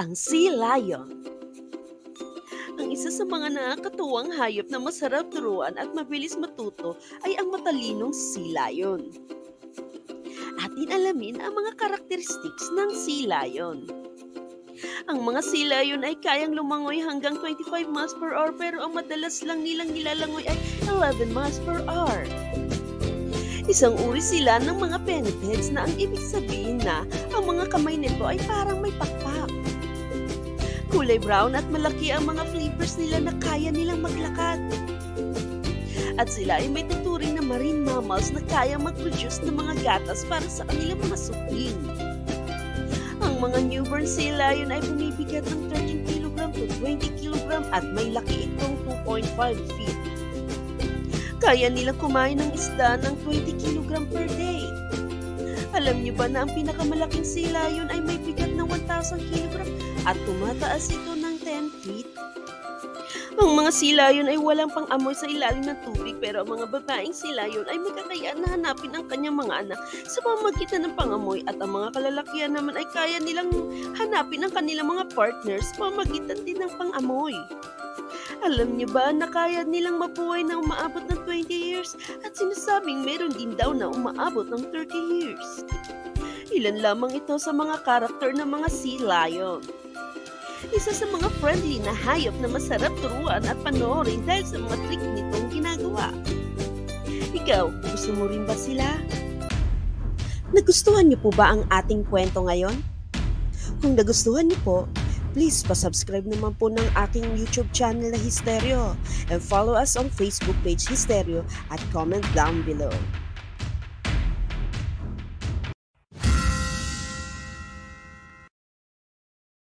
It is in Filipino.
Ang sea lion. Ang isa sa mga nakakatuwang hayop na masarap turuan at mabilis matuto ay ang matalinong sea lion. Atin alamin ang mga characteristics ng sea lion. Ang mga sea lion ay kayang lumangoy hanggang 25 miles per hour pero ang madalas lang nilang nilalangoy ay 11 miles per hour. Isang uri sila ng mga pennipedes na ang ibig sabihin na ang mga kamay nito ay parang may pakpak. Kulay brown at malaki ang mga flippers nila na kaya nilang maglakad. At sila ay may tuturing na marine mammals na kaya mag-produce ng mga gatas para sa kanilang mga supling. Ang mga newborn sea lion ay bumibigat ng 13 kg to 20 kg at may laki itong 2.5 feet. Kaya nilang kumain ng isda ng 20 kg per day. Alam niyo ba na ang pinakamalaking sea lion ay may bigat ng 1,000 kg at tumataas ito ng 10 feet? Ang mga sea lion ay walang pang-amoy sa ilalim ng tubig pero ang mga babaeng sea lion ay may kakayaan na hanapin ang kanyang mga anak sa pamamagitan ng pang-amoy at ang mga kalalakihan naman ay kaya nilang hanapin ang kanilang mga partners sa pamamagitan din ng pang-amoy. Alam niyo ba na kaya nilang mabuhay na umaabot ng 20 years at sinasabing meron din daw na umaabot ng 30 years? Ilan lamang ito sa mga karakter ng mga sea lion. Isa sa mga friendly na hayop na masarap turuan at panoorin dahil sa mga trick nitong ginagawa. Ikaw, gusto mo rin ba sila? Nagustuhan niyo po ba ang ating kwento ngayon? Kung nagustuhan niyo po, please pa-subscribe naman po ng aking YouTube channel na Hystereo and follow us on Facebook page Hystereo at comment down below.